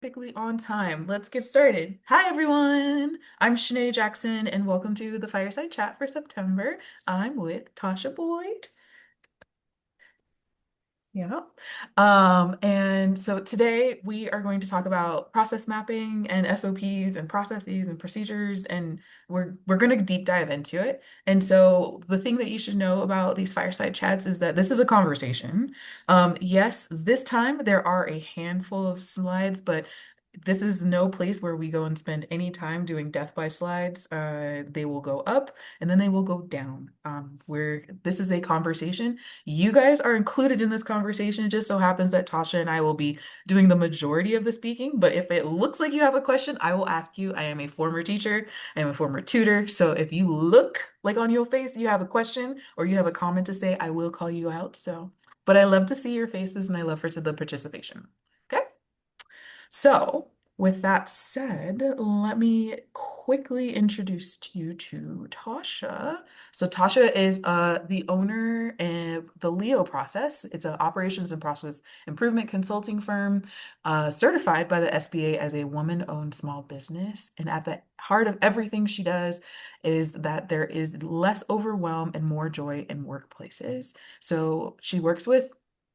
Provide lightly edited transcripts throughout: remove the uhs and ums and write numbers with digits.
Perfectly on time. Let's get started. Hi, everyone. I'm Shanae Jackson, and welcome to the Fireside Chat for September. I'm with Tosha Boyd. Yeah. And so today we are going to talk about process mapping and SOPs and processes and procedures, and we're going to deep dive into it. And so the thing that you should know about these fireside chats is that this is a conversation. Yes, this time there are a handful of slides, but this is no place where we go and spend any time doing death by slides. They will go up and then they will go down. Where this is a conversation. You guys are included in this conversation. It just so happens that Tasha and I will be doing the majority of the speaking. But if it looks like you have a question, I will ask you. I am a former teacher, I am a former tutor. So if you look like on your face you have a question or you have a comment to say, I will call you out. So, but I love to see your faces and I love for the participation. Okay. So, with that said, let me quickly introduce you to Tasha. So, Tasha is the owner of the Leo Process. It's an operations and process improvement consulting firm certified by the SBA as a woman-owned small business. And at the heart of everything she does is that there is less overwhelm and more joy in workplaces. So, she works with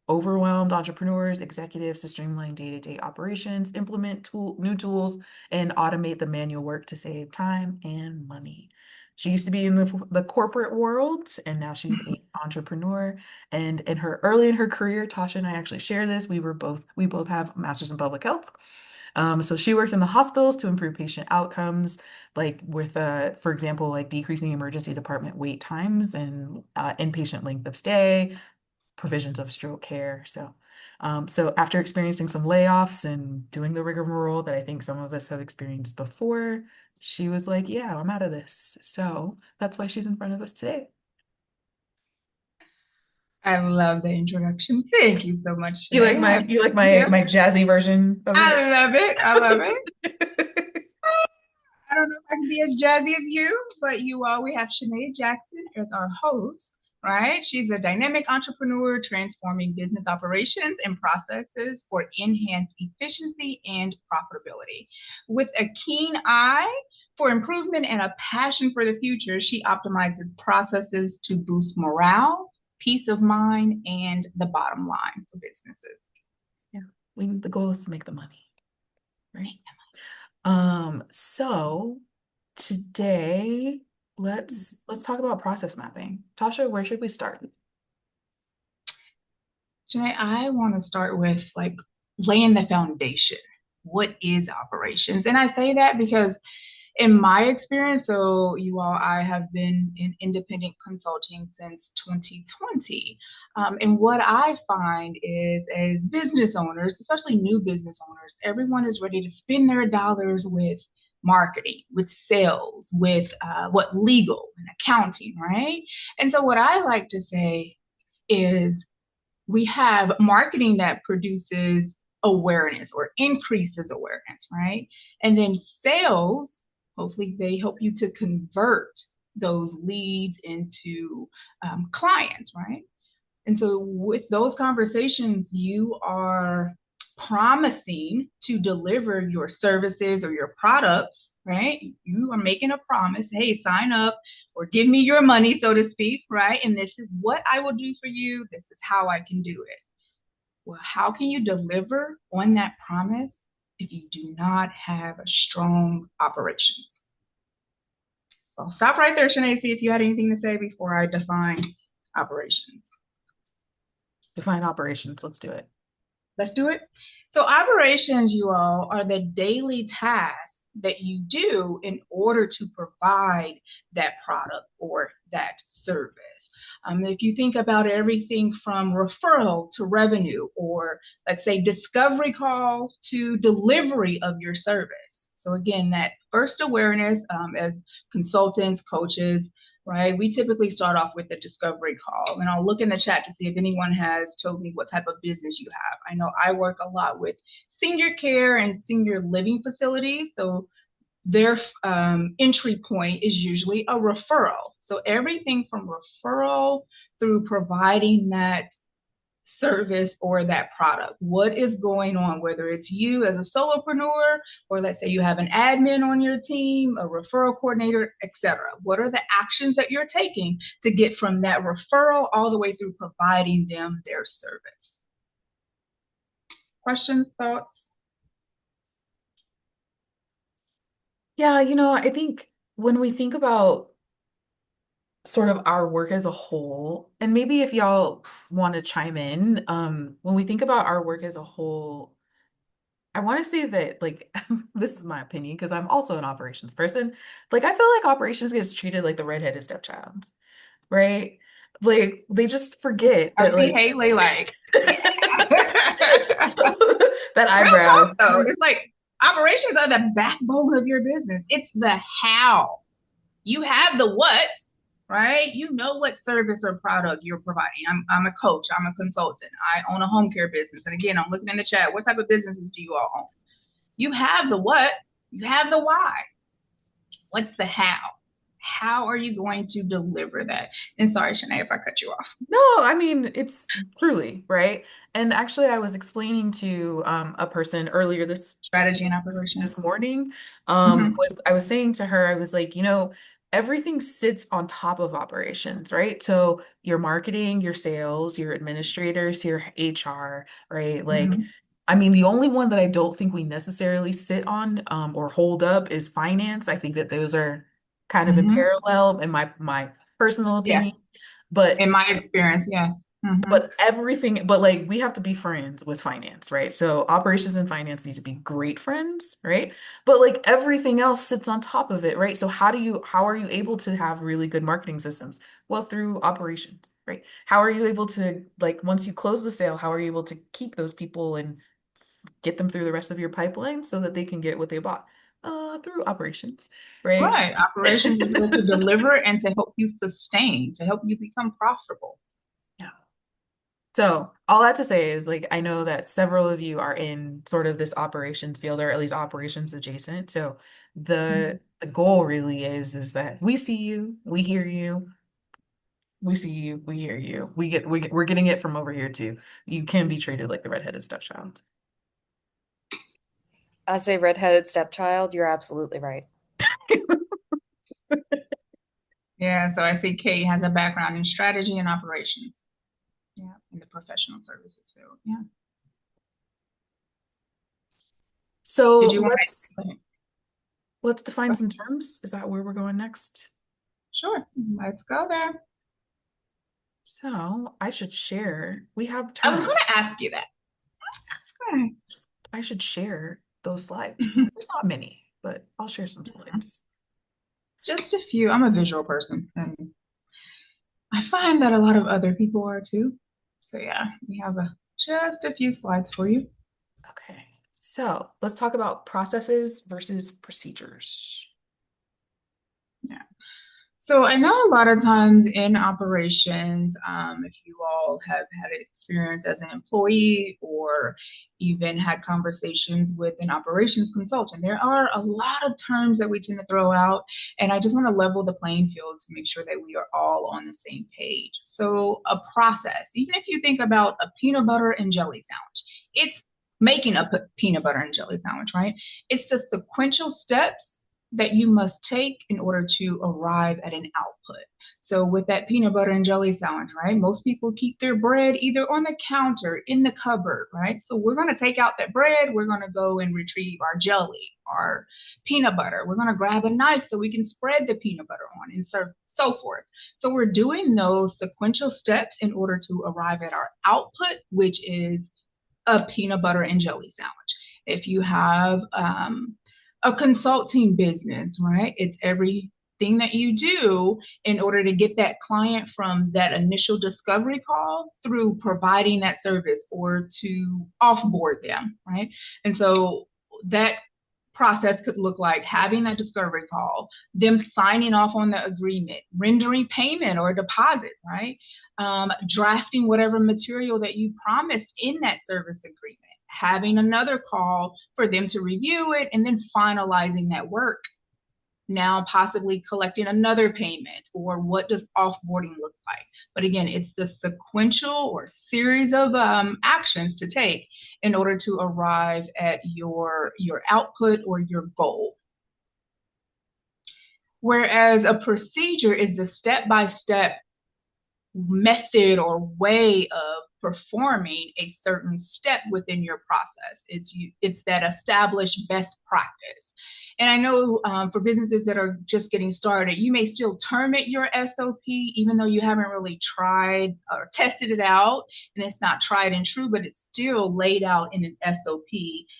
overwhelmed entrepreneurs, executives to streamline day-to-day operations, implement new tools, and automate the manual work to save time and money. She used to be in the corporate world, and now she's an entrepreneur. And early in her career, Tasha and I actually share this. We both have masters in public health. So she worked in the hospitals to improve patient outcomes, like with, for example, like decreasing emergency department wait times and inpatient length of stay, provisions of stroke care. So after experiencing some layoffs and doing the rigmarole that I think some of us have experienced before, she was like, "Yeah, I'm out of this." So that's why she's in front of us today. I love the introduction. Thank you so much, You like Shanae. my Happy you like to be my here. my jazzy version of it? I love it. I love it. I don't know if I can be as jazzy as you, but we have Shanae Jackson as our host, right? She's a dynamic entrepreneur transforming business operations and processes for enhanced efficiency and profitability. With a keen eye for improvement and a passion for the future, she optimizes processes to boost morale, peace of mind, and the bottom line for businesses. Yeah, the goal is to make the money, right? So today let's talk about process mapping. Tasha, where should we start? Janae, I want to start with like laying the foundation. What is operations? And I say that because in my experience, I have been in independent consulting since 2020. And what I find is, as business owners, especially new business owners, everyone is ready to spend their dollars with marketing, with sales, with what legal and accounting, right? And so, what I like to say is, we have marketing that produces awareness or increases awareness, right? And then sales, hopefully, they help you to convert those leads into clients, right? And so, with those conversations, you are promising to deliver your services or your products, right? You are making a promise, hey, sign up or give me your money, so to speak, right? And this is what I will do for you. This is how I can do it. Well, how can you deliver on that promise if you do not have a strong operations? So I'll stop right there, Shanae, see if you had anything to say before I define operations. Define operations. Let's do it. Let's do it. So, operations, you all, are the daily tasks that you do in order to provide that product or that service. If you think about everything from referral to revenue, or let's say discovery call to delivery of your service. So, again, that first awareness as consultants, coaches, right? We typically start off with the discovery call, and I'll look in the chat to see if anyone has told me what type of business you have. I know I work a lot with senior care and senior living facilities, so their entry point is usually a referral. So everything from referral through providing that service or that product. What is going on, whether it's you as a solopreneur, or let's say you have an admin on your team, a referral coordinator, etc. What are the actions that you're taking to get from that referral all the way through providing them their service? Questions, thoughts? Yeah, I think when we think about sort of our work as a whole, and maybe if y'all want to chime in, when we think about our work as a whole, I want to say that, like, this is my opinion because I'm also an operations person. Like, I feel like operations gets treated like the redheaded stepchild, right? Like, they just forget I that, see like, Haley like, yeah. that Real eyebrows. talk though. It's like operations are the backbone of your business. It's the how. You have the what, right? You know what service or product you're providing. I'm a coach, I'm a consultant, I own a home care business. And again, I'm looking in the chat. What type of businesses do you all own? You have the what, you have the why. What's the how? How are you going to deliver that? And sorry, Shanae, if I cut you off. No, I mean, it's truly, right? And actually, I was explaining to a person earlier Strategy and operation. this morning, Mm-hmm. I was saying to her, I was like, everything sits on top of operations, right? So your marketing, your sales, your administrators, your HR, right? Like, Mm-hmm. I mean, the only one that I don't think we necessarily sit on or hold up is finance. I think that those are kind of in Mm-hmm. parallel in my personal Yeah. opinion. But In my experience, yes. Mm-hmm. but everything, but like we have to be friends with finance, right? So operations and finance need to be great friends, right? But like everything else sits on top of it, right? So how are you able to have really good marketing systems? Well, through operations, right? How are you able to, like, once you close the sale, how are you able to keep those people and get them through the rest of your pipeline so that they can get what they bought? Through operations, right? Right. Operations is there to deliver and to help you sustain, to help you become profitable. Yeah. So all that to say is, like, I know that several of you are in sort of this operations field or at least operations adjacent. So Mhm. the goal really is that we see you, we hear you, we see you, we hear you. We're getting it from over here too. You can be treated like the redheaded stepchild. As a redheaded stepchild, you're absolutely right. Yeah, so I see Kate has a background in strategy and operations. Yeah, in the professional services field. Yeah. So Did you want to? let's define some terms. Is that where we're going next? Sure. Let's go there. So I should share. We have I was going terms. to ask you that. Okay. I should share those slides. There's not many, but I'll share some slides. Just a few. I'm a visual person, and I find that a lot of other people are too. So yeah, we have just a few slides for you. Okay, so let's talk about processes versus procedures. Yeah. So I know a lot of times in operations, if you all have had an experience as an employee or even had conversations with an operations consultant, there are a lot of terms that we tend to throw out. And I just want to level the playing field to make sure that we are all on the same page. So a process, even if you think about a peanut butter and jelly sandwich, it's making a peanut butter and jelly sandwich, right? It's the sequential steps that you must take in order to arrive at an output. So with that peanut butter and jelly sandwich, right? Most people keep their bread either on the counter, in the cupboard, right? So we're going to take out that bread. We're going to go and retrieve our jelly, our peanut butter. We're going to grab a knife so we can spread the peanut butter on and so forth. So we're doing those sequential steps in order to arrive at our output, which is a peanut butter and jelly sandwich. If you have a consulting business, right? It's everything that you do in order to get that client from that initial discovery call through providing that service or to offboard them, right? And so that process could look like having that discovery call, them signing off on the agreement, rendering payment or deposit, right? Drafting whatever material that you promised in that service agreement, having another call for them to review it, and then finalizing that work. now possibly collecting another payment, or what does offboarding look like? But again, it's the sequential or series of actions to take in order to arrive at your output or your goal. Whereas a procedure is the step-by-step method or way of performing a certain step within your process. It's that established best practice. And I know for businesses that are just getting started, you may still term it your SOP, even though you haven't really tried or tested it out, and it's not tried and true, but it's still laid out in an SOP.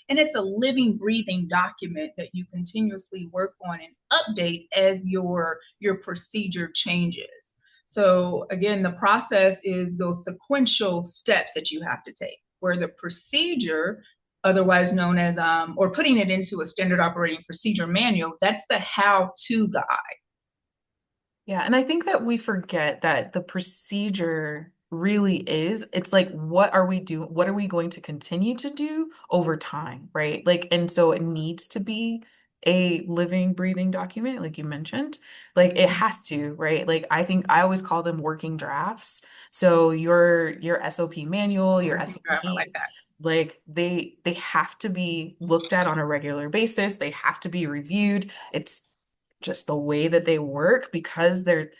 And it's a living, breathing document that you continuously work on and update as your procedure changes. So again, the process is those sequential steps that you have to take, where the procedure, otherwise known as, or putting it into a standard operating procedure manual, that's the how-to guide. Yeah, and I think that we forget that the procedure really is, it's like, what are we doing? What are we going to continue to do over time, right? Like, and so it needs to be a living, breathing document, like you mentioned. Like it has to, right? Like I think I always call them working drafts. So your SOP manual, your I like SOPs, that. like they have to be looked at on a regular basis. They have to be reviewed. It's just the way that they work because they're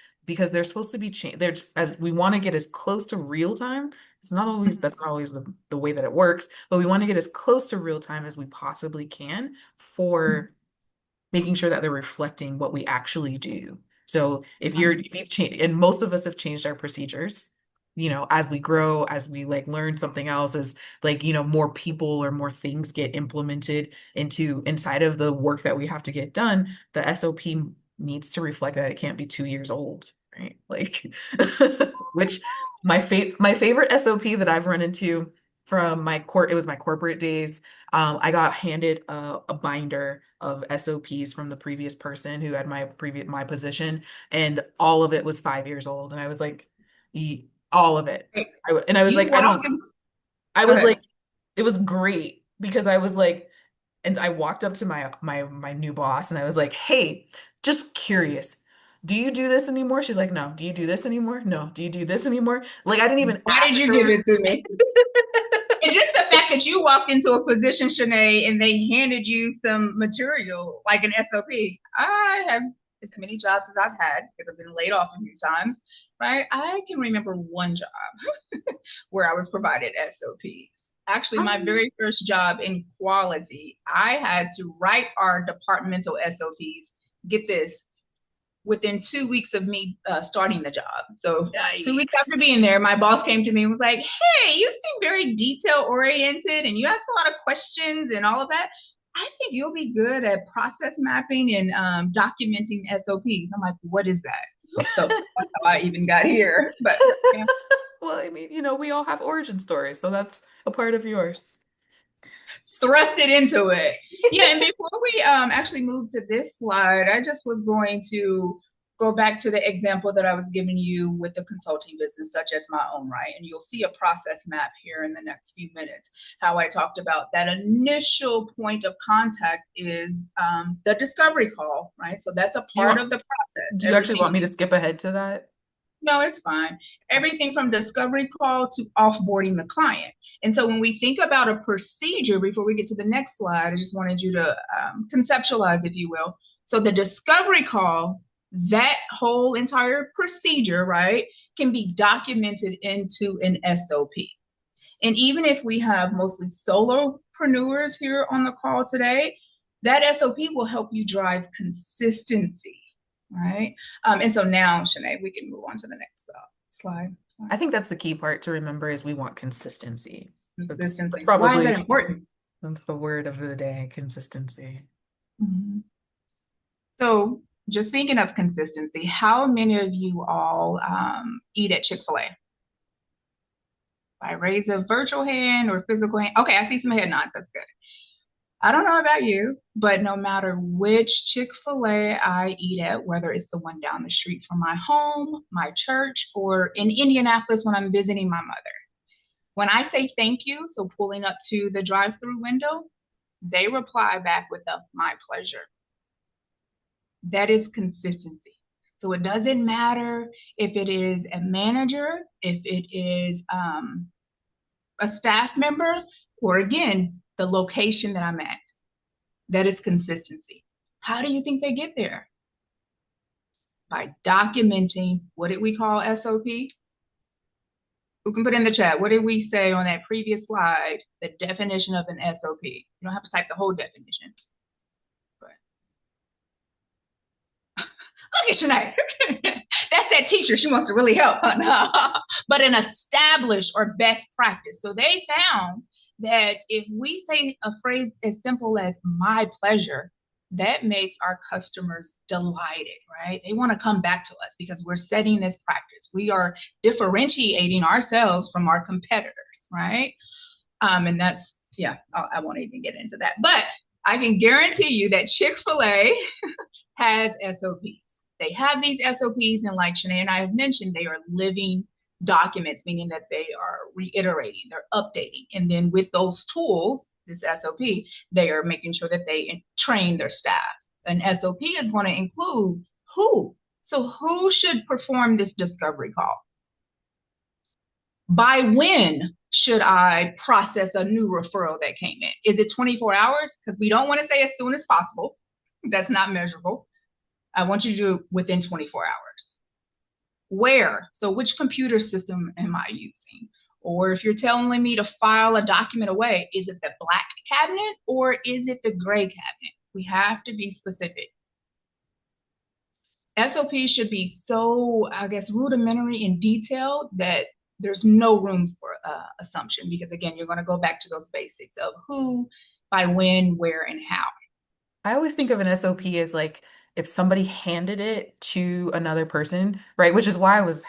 supposed to be changed. They're as we want to get as close to real time. It's not always that's not always the way that it works, but we want to get as close to real time as we possibly can for making sure that they're reflecting what we actually do. So if you've changed, and most of us have changed our procedures, as we grow, as we like learn something else, as like, more people or more things get implemented inside of the work that we have to get done, the SOP needs to reflect that it can't be 2 years old, right? Like, which my favorite SOP that I've run into from it was my corporate days. I got handed a binder of SOPs from the previous person who had my position, and all of it was 5 years old, and I was like, all of it. And I was You like, I walked don't. in, I go was ahead. like, it was great because I was like, and I walked up to my new boss, and I was like, hey, just curious. Do you do this anymore? She's like, no. Do you do this anymore? No. Do you do this anymore? Like, I didn't even Why did ask you give her. it to me? And just the fact that you walked into a position, Shanae, and they handed you some material like an SOP. I have as many jobs as I've had because I've been laid off a few times, right? I can remember one job where I was provided SOPs. Actually, my very first job in quality, I had to write our departmental SOPs. Get this, within 2 weeks of me starting the job. So 2 weeks after being Yikes. there, my boss came to me and was like, "Hey, you seem very detail oriented, and you ask a lot of questions and all of that. I think you'll be good at process mapping and documenting SOPs." I'm like, "What is that?" So that's how I even got here. But yeah, Well, I mean, we all have origin stories, so that's a part of yours. thrust it into it. Yeah, and before we actually move to this slide, I just was going to go back to the example that I was giving you with the consulting business, such as my own, right? And you'll see a process map here in the next few minutes. How I talked about that initial point of contact is the discovery call, right? So that's a Do you part want, of the process. do you actually Everything want me to skip ahead to that? no, it's fine. Everything from discovery call to offboarding the client. And so when we think about a procedure, before we get to the next slide, I just wanted you to conceptualize, if you will. So the discovery call, that whole entire procedure, right, can be documented into an SOP. And even if we have mostly solopreneurs here on the call today, that SOP will help you drive consistency, right? And so now, Shanae, we can move on to the next slide. I think that's the key part to remember is we want consistency. That's Consistency. Why is that probably important? that's the word of the day, consistency. Mhm. So, just thinking of consistency, how many of you all eat at Chick-fil-A? By raise a virtual hand or physical hand? Okay, I see some head nods. That's good. I don't know about you, but no matter which Chick-fil-A I eat at, whether it's the one down the street from my home, my church, or in Indianapolis when I'm visiting my mother, when I say thank you, so pulling up to the drive-through window, they reply back with a my pleasure. That is consistency. So it doesn't matter if it is a manager, if it is a staff member, or again, the location that I'm at. That is consistency. How do you think they get there? By documenting, what did we call SOP? Who can put in the chat? What did we say on that previous slide? The definition of an SOP. You don't have to type the whole definition. But look at Shanae. That's that teacher. She wants to really help. But an established or best practice. So they found that if we say a phrase as simple as my pleasure, that makes our customers delighted, right? They want to come back to us because we're setting this practice. We are differentiating ourselves from our competitors, right? And that's, yeah, I won't even get into that. But I can guarantee you that Chick-fil-A has SOPs. They have these SOPs, and like Shanae and I have mentioned, they are living documents, meaning that they are reiterating, they're updating. And then with those tools, this SOP, they are making sure that they train their staff. An SOP is going to include who. So who should perform this discovery call? By when should I process a new referral that came in? Is it 24 hours? Because we don't want to say as soon as possible. That's not measurable. I want you to do it within 24 hours. Where? So which computer system am I using? Or if you're telling me to file a document away, is it the black cabinet or is it the gray cabinet? We have to be specific. SOP should be so, I guess, rudimentary and detailed that there's no room for assumption, because again, you're going to go back to those basics of who, by when, where, and how. I always think of an SOP as like if somebody handed it to another person, right? Which is why I was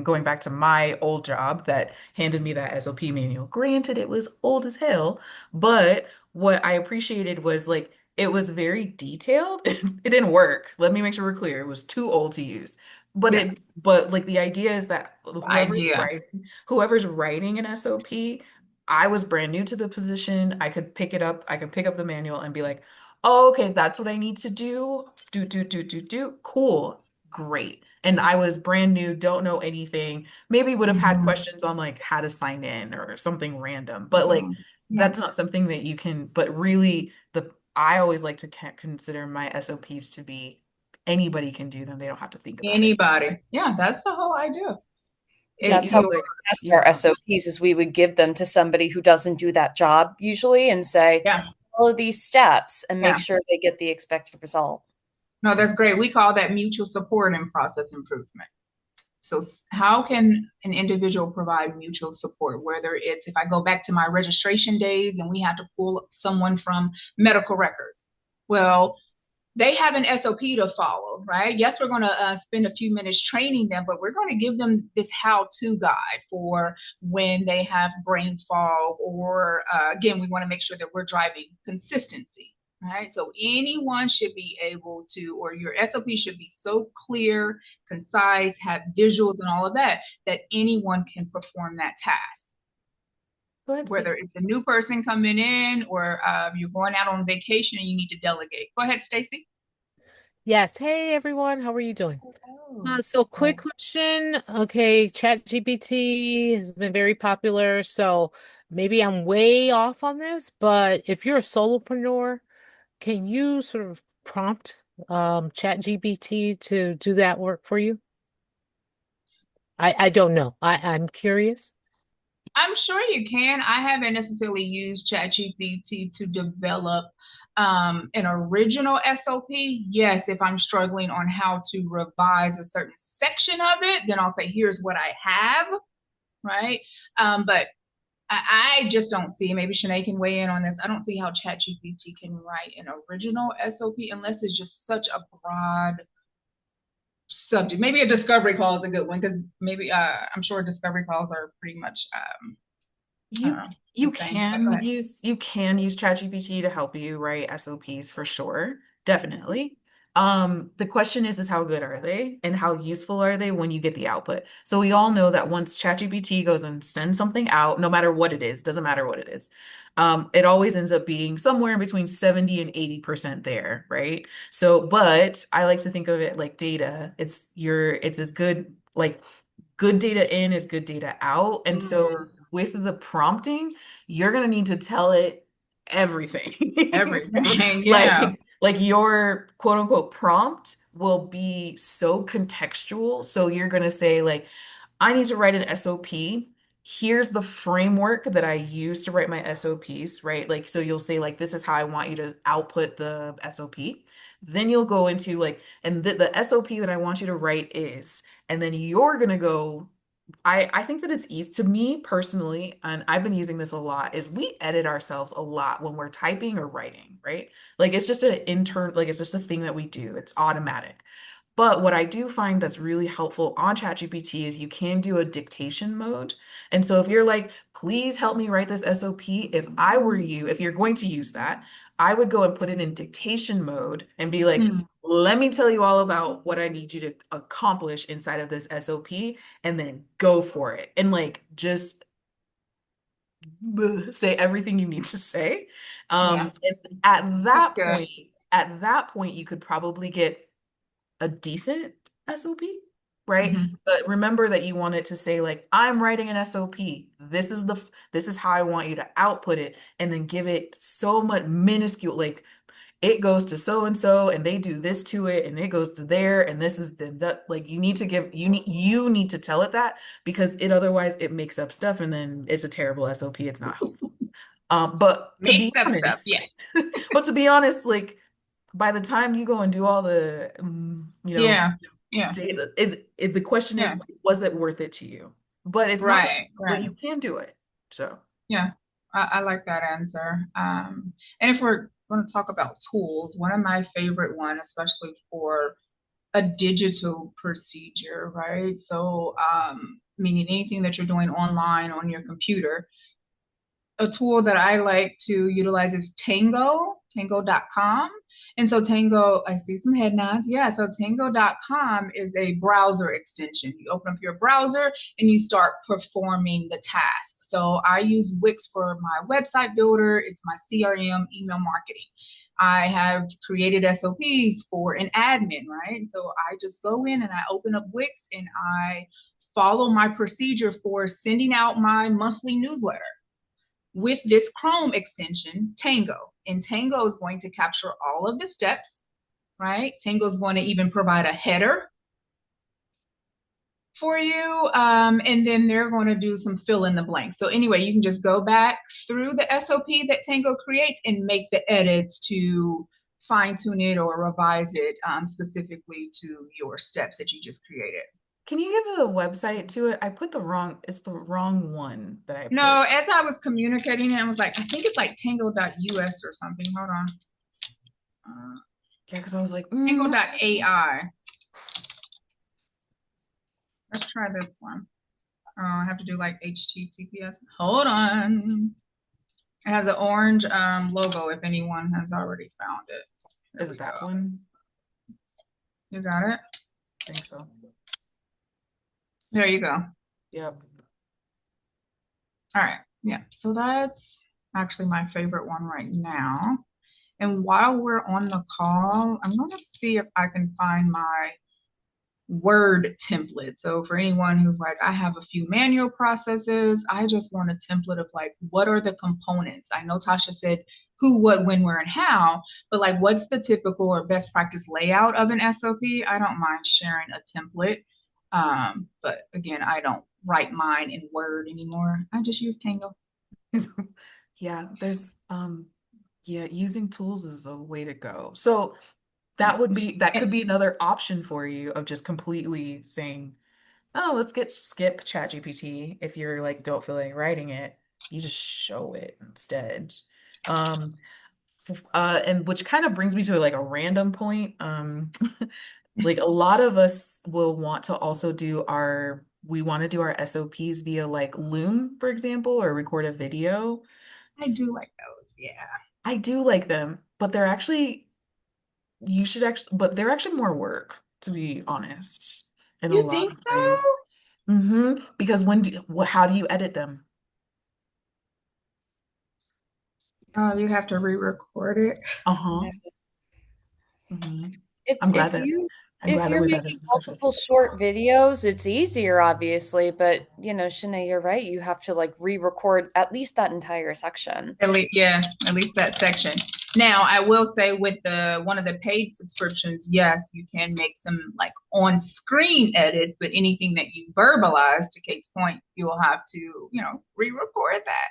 going back to my old job that handed me that SOP manual. Granted, it was old as hell, but what I appreciated was like it was very detailed. It didn't work. Let me make sure we're clear. It was too old to use. Yeah, But like the idea is that idea. whoever's writing an SOP, I was brand new to the position. I could pick it up. I could pick up the manual and be like, oh, okay, that's what I need to do. Do. Cool. Great. And I was brand new, don't know anything. Maybe would have had Mhm. questions on like how to sign in or something random. But like Yeah. that's not something that you can, but really the I always like to consider my SOPs to be anybody can do them. They don't have to think about it. Anybody. Yeah, that's the whole idea. That's how You we So would test our yeah. SOPs is we would give them to somebody who doesn't do that job usually and say, yeah, follow these steps and make yeah. sure they get the expected result. No, that's great. We call that mutual support and process improvement. So how can an individual provide mutual support? Whether it's, if I go back to my registration days and we had to pull someone from medical records. Well, they have an SOP to follow, right? Yes, we're going to spend a few minutes training them, but we're going to give them this how-to guide for when they have brain fog, or again, we want to make sure that we're driving consistency, right? So anyone should be able to, or your SOP should be so clear, concise, have visuals and all of that, that anyone can perform that task. Go ahead, Whether Stacey. it's a new person coming in, or you're going out on vacation and you need to delegate. Go ahead, Stacy. Yes. Hey everyone, how are you doing? Oh, So quick oh. question. Okay, ChatGPT has been very popular, so maybe I'm way off on this, but if you're a solopreneur, can you sort of prompt ChatGPT to do that work for you? I don't know. I'm curious. I'm sure you can. I haven't necessarily used ChatGPT to develop an original SOP. Yes, if I'm struggling on how to revise a certain section of it, then I'll say, here's what I have, right? But I just don't see, maybe Shanae can weigh in on this. I don't see how ChatGPT can write an original SOP unless it's just such a broad subject. Maybe a discovery call is a good one, because maybe I'm sure discovery calls are pretty much I don't You know, the you same. But go can ahead. use you can use ChatGPT to help you write SOPs for sure. Definitely. The question is how good are they and how useful are they when you get the output? So we all know that once ChatGPT goes and sends something out, no matter what it is, doesn't matter what it is, it always ends up being somewhere in between 70 and 80% there, right? So, but I like to think of it like data. It's as good, like good data in is good data out. And so Mm, with the prompting, you're gonna need to tell it everything. everything. Yeah. Like your quote unquote prompt will be so contextual. So you're gonna say like, I need to write an SOP. Here's the framework that I use to write my SOPs, right? Like, so you'll say like, this is how I want you to output the SOP. Then you'll go into like, and the SOP that I want you to write is, and then you're gonna go. I think that it's easy to me personally, and I've been using this a lot, is we edit ourselves a lot when we're typing or writing, right? Like it's just like it's just a thing that we do. It's automatic. But what I do find that's really helpful on ChatGPT is you can do a dictation mode. And so if you're like, please help me write this SOP, if I were you, if you're going to use that, I would go and put it in dictation mode and be like, Mm, let me tell you all about what I need you to accomplish inside of this SOP and then go for it. And like just say everything you need to say. yeah. And That's good. at that point, you could probably get a decent SOP, right? Hmm. But remember that you want it to say like, I'm writing an SOP. This is how I want you to output it, and then give it so much minuscule, like it goes to so and so, and they do this to it, and it goes to there, and this is the that like you need to give you need to tell it that because it otherwise it makes up stuff, and then it's a terrible SOP. It's not helpful. But to be Makes up stuff. honest, Yes. but to be honest, like by the time you go and do all the, Yeah. Yeah. data, the question is, Yeah. was it worth it to you? But it's not, Right. but Right. you can do it. So, Yeah. I like that answer. And if we're going to talk about tools, one of my favorite one, especially for a digital procedure, right? So, meaning anything that you're doing online on your computer, a tool that I like to utilize is tango.com. And so Tango, I see some head nods. Yeah, so tango.com is a browser extension. You open up your browser and you start performing the task. So I use Wix for my website builder, it's my CRM, email marketing. I have created SOPs for an admin, right? So I just go in and I open up Wix and I follow my procedure for sending out my monthly newsletter with this Chrome extension, Tango. And Tango is going to capture all of the steps, right? Tango is going to even provide a header for you. And then they're going to do some fill in the blank. So anyway, you can just go back through the SOP that Tango creates and make the edits to fine tune it or revise it specifically to your steps that you just created. can you give the website to it? I put it's the wrong one that I No, put. as I was communicating it, I was like, I think it's like tango.us or something. Hold on. Yeah, because I was like, Tango.ai. Let's try this one. I have to do like HTTPS. Hold on. It has an orange logo if anyone has already found it. There is we it that go. one? You got it? I think so. There you go. Yep. All right. Yeah. So that's actually my favorite one right now. And while we're on the call, I'm going to see if I can find my Word template. So for anyone who's like, I have a few manual processes, I just want a template of like, what are the components? I know Tasha said who, what, when, where, and how, but like, what's the typical or best practice layout of an SOP? I don't mind sharing a template. But again, I don't write mine in Word anymore. I just use Tango. Yeah, yeah, using tools is a way to go. So that And, could be another option for you of just completely saying, oh, skip ChatGPT if you're like don't feel like writing it. You just show it instead. Um, and which kind of brings me to like a random point. Like a lot of us will want to also we want to do our SOPs via like Loom, for example, or record a video. I do like those. Yeah. I do like them, but they're actually you should actually, but they're actually more work, to be honest, in a You lot think of ways. so? Because how do you edit them? Oh, you have to re-record it. Uh-huh. Yeah. hmm If I'm glad if that you I'm if glad that you're we've had this making discussion. multiple short videos, it's easier, obviously, but Shanae, you're right. You have to like re-record at least that entire section. At least, yeah, at least that section. Now, I will say with the one of the paid subscriptions, yes, you can make some like on-screen edits, but anything that you verbalize, to Kate's point, you will have to, re-record that.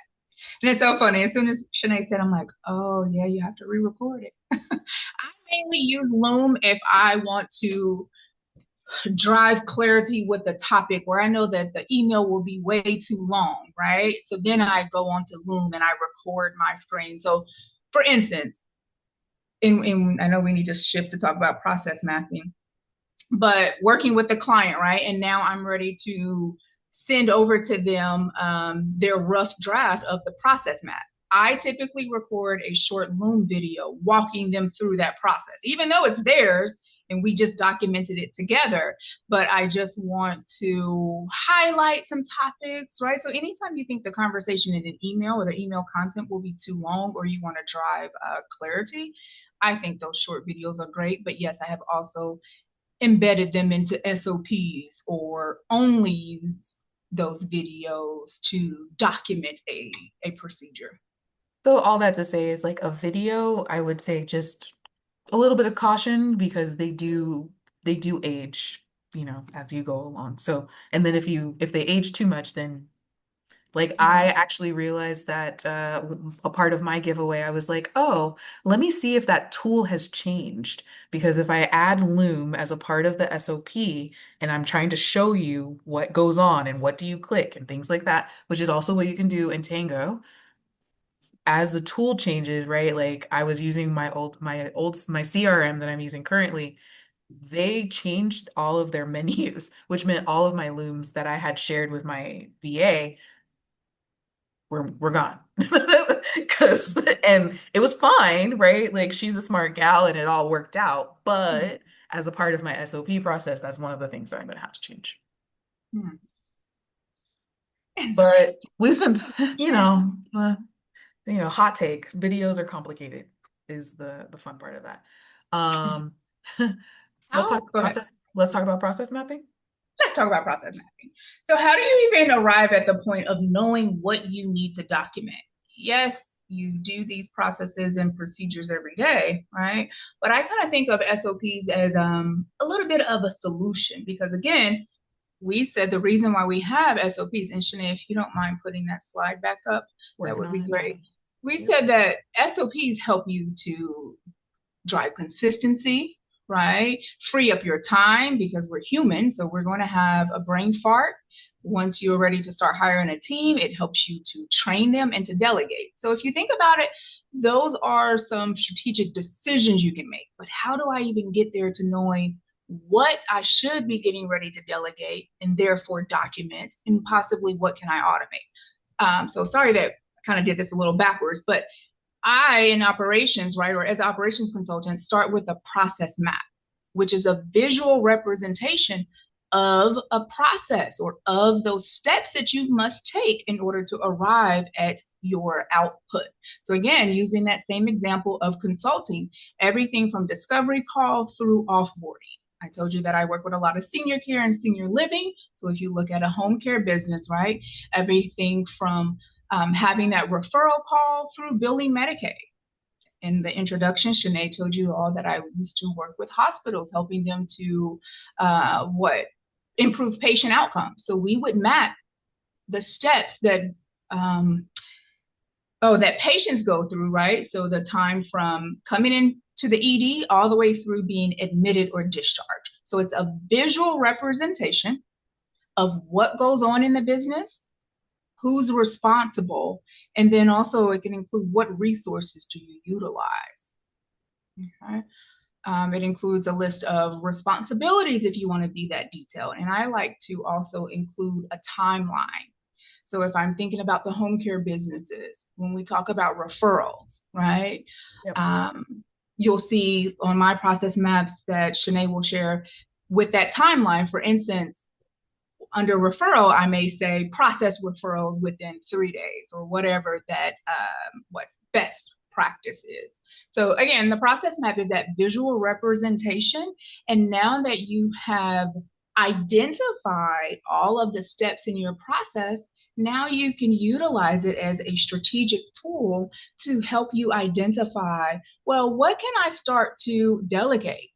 And it's so funny. As soon as Shanae said, I'm like, oh yeah, you have to re-record it. I mainly use Loom if I want to drive clarity with the topic where I know that the email will be way too long, right? So then I go onto Loom and I record my screen. So for instance, I know we need to shift to talk about process mapping, but working with the client, right? And now I'm ready to send over to them their rough draft of the process map. I typically record a short Loom video walking them through that process, even though it's theirs and we just documented it together. But I just want to highlight some topics, right? So anytime you think the conversation in an email or the email content will be too long or you want to drive clarity, I think those short videos are great. But yes, I have also embedded them into SOPs or only use those videos to document a procedure. So all that to say is like a video, I would say just a little bit of caution because they do age, as you go along. So, and then if they age too much, then like I Mm. actually realized that a part of my giveaway, I was like, oh, let me see if that tool has changed. Because if I add Loom as a part of the SOP and I'm trying to show you what goes on and what do you click and things like that, which is also what you can do in Tango, as the tool changes, right? Like I was using my CRM that I'm using currently, they changed all of their menus, which meant all of my looms that I had shared with my VA were gone. Cause and it was fine, right? Like she's a smart gal and it all worked out. But as a part of my SOP process, that's one of the things that I'm gonna have to change. Hmm. But Interesting. we spent, Yeah. hot take, videos are complicated is the fun part of that. Um How, go ahead. let's talk about process mapping. Let's talk about process mapping. So, how do you even arrive at the point of knowing what you need to document? Yes, you do these processes and procedures every day, right? But I kind of think of SOPs as a little bit of a solution because, again, we said the reason why we have SOPs, and Shanae, if you don't mind putting that slide back up, that Working would on be it great. now. We Yep. said that SOPs help you to drive consistency, right? Free up your time because we're human. So we're going to have a brain fart. Once you're ready to start hiring a team, it helps you to train them and to delegate. So if you think about it, those are some strategic decisions you can make. But how do I even get there to knowing what I should be getting ready to delegate and therefore document and possibly what can I automate? So sorry that I kind of did this a little backwards, but I, in operations, right, or as an operations consultant, start with a process map, which is a visual representation of a process or of those steps that you must take in order to arrive at your output. So, again, using that same example of consulting, everything from discovery call through offboarding. I told you that I work with a lot of senior care and senior living. So, if you look at a home care business, right, everything from having that referral call through billing Medicaid. In the introduction, Shanae told you all that I used to work with hospitals, helping them to improve patient outcomes. So we would map the steps um, that patients go through, right? So the time from coming in to the ED all the way through being admitted or discharged. So it's a visual representation of what goes on in the business, who's responsible, and then also it can include what resources do you utilize. Okay. It includes a list of responsibilities if you want to be that detailed. And I like to also include a timeline. So if I'm thinking about the home care businesses, when we talk about referrals, right? Yep. Um, you'll see on my process maps that Shanae will share with that timeline. For instance, under referral, I may say process referrals within 3 days or whatever that what best practice is. So again, the process map is that visual representation. And now that you have identified all of the steps in your process, now you can utilize it as a strategic tool to help you identify, well, what can I start to delegate?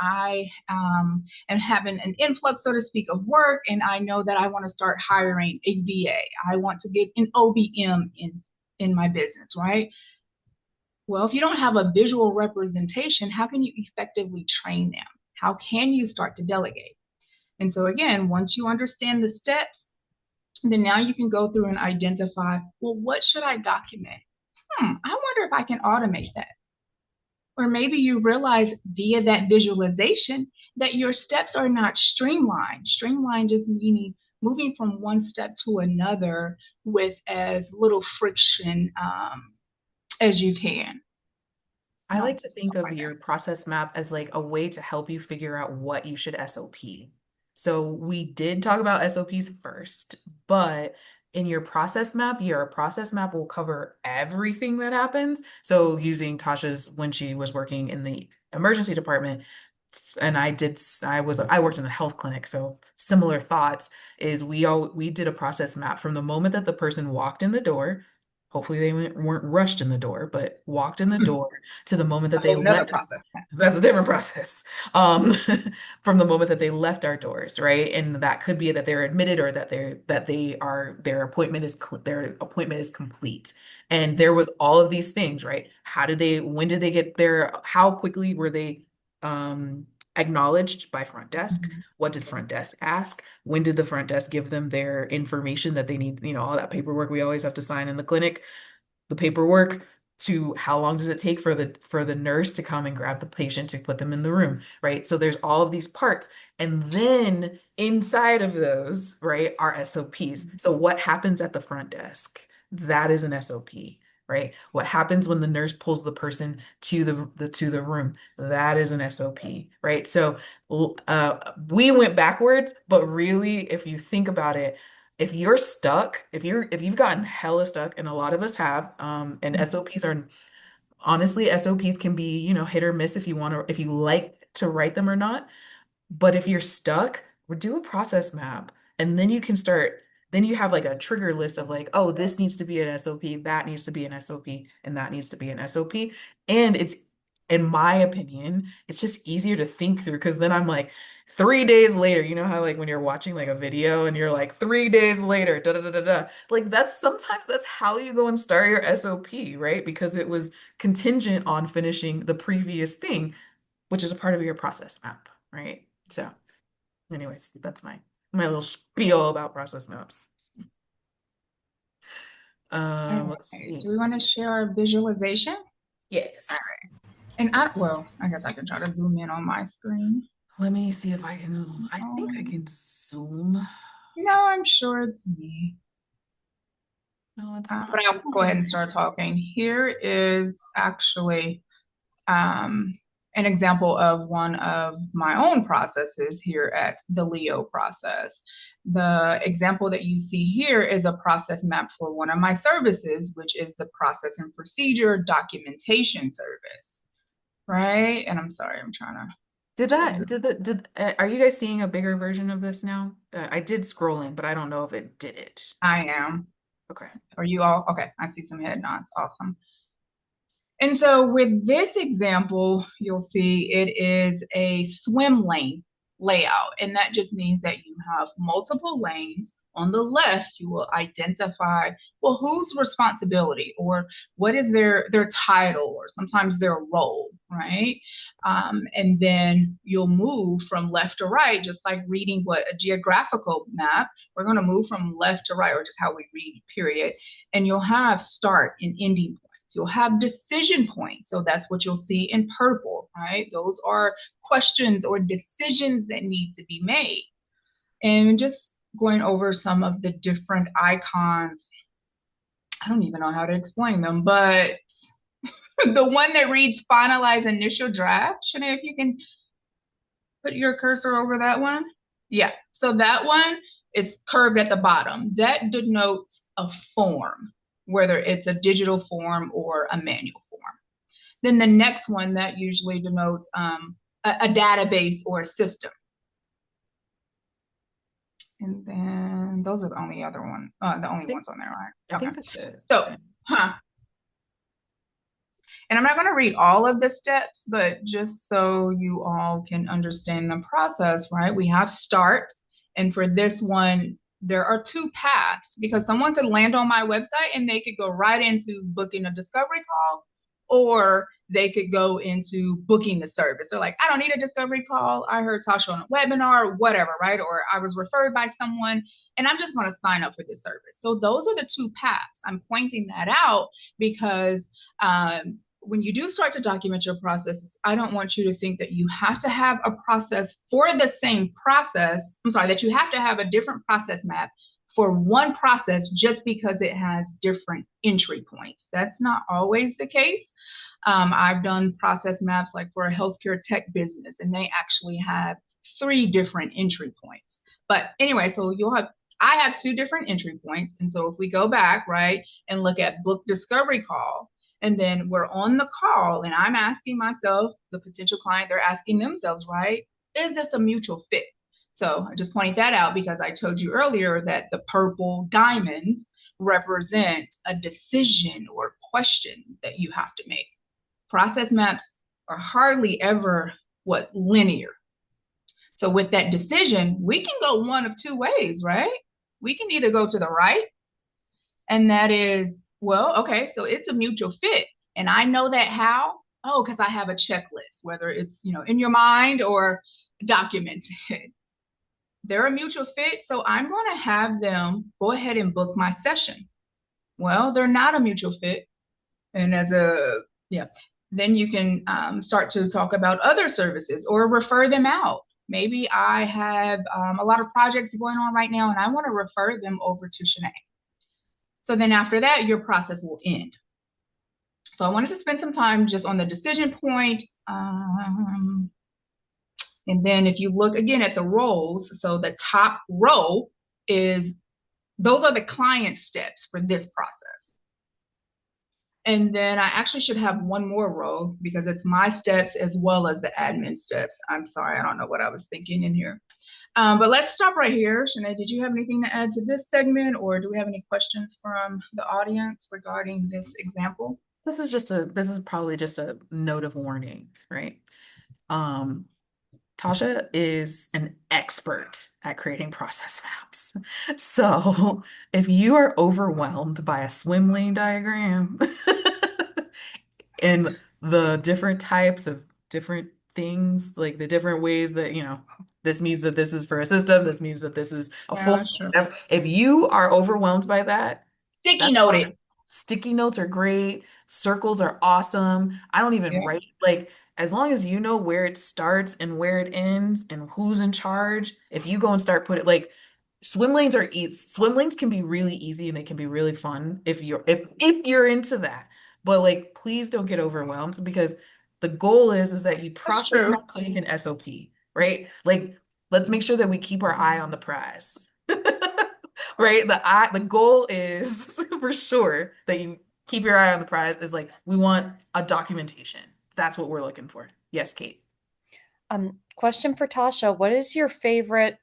I and having an influx, so to speak, of work. And I know that I want to start hiring a VA. I want to get an OBM in my business, right? Well, if you don't have a visual representation, how can you effectively train them? How can you start to delegate? And so again, once you understand the steps, then now you can go through and identify, well, what should I document? I wonder if I can automate that. Or maybe you realize via that visualization that your steps are not streamlined. Streamlined just meaning moving from one step to another with as little friction as you can. I like to think Stuff of like your that. process map as like a way to help you figure out what you should SOP. So we did talk about SOPs first, but in your process map will cover everything that happens. So using Tasha's when she was working in the emergency department, and I worked in a health clinic, so similar thoughts is we did a process map from the moment that the person walked in the door. Hopefully they weren't rushed in the door, but walked in the door to the moment that A they whole nother left. process. That's a different process. Um, from the moment that they left our doors, right? And that could be that they're admitted or their appointment is complete. And there was all of these things, right? When did they get there? How quickly were they acknowledged by front desk? Mhm. What did front desk ask? When did the front desk give them their information that they need? All that paperwork we always have to sign in the clinic, the paperwork, to how long does it take for the nurse to come and grab the patient to put them in the room, right? So there's all of these parts. And then inside of those, right, are SOPs. So what happens at the front desk? That is an SOP, right? What happens when the nurse pulls the person to the room? That is an SOP, right? So we went backwards, but really, if you think about it, if you're stuck, if you've gotten hella stuck, and a lot of us have, and SOPs are honestly, SOPs can be, hit or miss if you like to write them or not. But if you're stuck, do a process map. And then then you have like a trigger list of like, oh, this needs to be an SOP, that needs to be an SOP, and that needs to be an SOP. And in my opinion, it's just easier to think through because then I'm like, 3 days later, you know how like when you're watching like a video and you're like 3 days later, da da da da da. Like that's how you go and start your SOP, right? Because it was contingent on finishing the previous thing, which is a part of your process map, right? So, anyways, that's my little spiel about process maps. All Let's right. see. Do we want to share our visualization? All Yes. right. And I guess I can try to zoom in on my screen. Let me see if I can. I think I Um, can zoom. no, I'm sure it's me. No, it's But not. I'll go ahead and start talking. Here is actually um, an example of one of my own processes here at the Leo process. The example that you see here is a process map for one of my services, which is the process and procedure documentation service, right? And I'm sorry, I'm trying Did to that, did the, did, are you guys seeing a bigger version of this now? I did scroll in, but I don't know if it did it. I am. Okay. Are you all? Okay, I see some head nods. Awesome. And so with this example, you'll see it is a swim lane layout. And that just means that you have multiple lanes. On the left, you will identify, well, whose responsibility or what is their title or sometimes their role, right? And then you'll move from left to right, just like reading what a geographical map. We're going to move from left to right, or just how we read, period. And you'll have start and ending points. You'll have decision points. So that's what you'll see in purple, right? Those are questions or decisions that need to be made. And just going over some of the different icons. I don't even know how to explain them, but The one that reads finalize initial draft. Shanae, if you can put your cursor over that one. Yeah, so that one, it's curved at the bottom. That denotes a form, whether it's a digital form or a manual form. Then the next one, that usually denotes a database or a system. And then those are the only other one, the only ones on there, right? I Okay. think that's it. So, Yeah. And I'm not going to read all of the steps, but just so you all can understand the process, right? We have start. And for this one, there are two paths because someone could land on my website and they could go right into booking a discovery call, or they could go into booking the service. They're like, I don't need a discovery call. I heard Tosha on a webinar, whatever, right? Or I was referred by someone and I'm just going to sign up for this service. So those are the two paths. I'm pointing that out because when you do start to document your processes, I don't want you to think that you have to have a process for the same process. I'm sorry, that you have to have a different process map for one process just because it has different entry points. That's not always the case. I've done process maps like for a healthcare tech business, and they actually have 3 different entry points. But anyway, so I have 2 different entry points. And so if we go back, right, and look at book discovery call, and then we're on the call and I'm asking myself, the potential client, they're asking themselves, right? Is this a mutual fit? So I just point that out because I told you earlier that the purple diamonds represent a decision or question that you have to make. Process maps are hardly ever linear. So with that decision, we can go one of 2 ways, right? We can either go to the right, and that is, well, okay, so it's a mutual fit. And I know that how? Oh, because I have a checklist, whether it's, in your mind or documented. They're a mutual fit, so I'm going to have them go ahead and book my session. Well, they're not a mutual fit. And then you can start to talk about other services or refer them out. Maybe I have a lot of projects going on right now and I want to refer them over to Shanae. So then after that, your process will end. So I wanted to spend some time just on the decision point. And then if you look again at the roles, so the top row those are the client steps for this process. And then I actually should have one more row because it's my steps as well as the admin steps. I'm sorry, I don't know what I was thinking in here. But let's stop right here. Shanae, did you have anything to add to this segment, or do we have any questions from the audience regarding this example? This is probably just a note of warning, right? Tosha is an expert at creating process maps. So if you are overwhelmed by a swim lane diagram and the different types of different things, like the different ways that, this means that this is for a system, this means that this is a form. Sure. If you are overwhelmed by that, Sticky noted. Sticky notes are great. Circles are awesome. I don't even write, like, as long as you know where it starts and where it ends and who's in charge, if you go and start putting, like, swim lanes are easy. Swim lanes can be really easy and they can be really fun if you're into that. But like, please don't get overwhelmed because the goal is that you process so you can SOP, right? Like, let's make sure that we keep our eye on the prize. Right? The goal is for sure that you keep your eye on the prize is like we want a documentation. That's what we're looking for. Yes, Kate. Question for Tosha. What is your favorite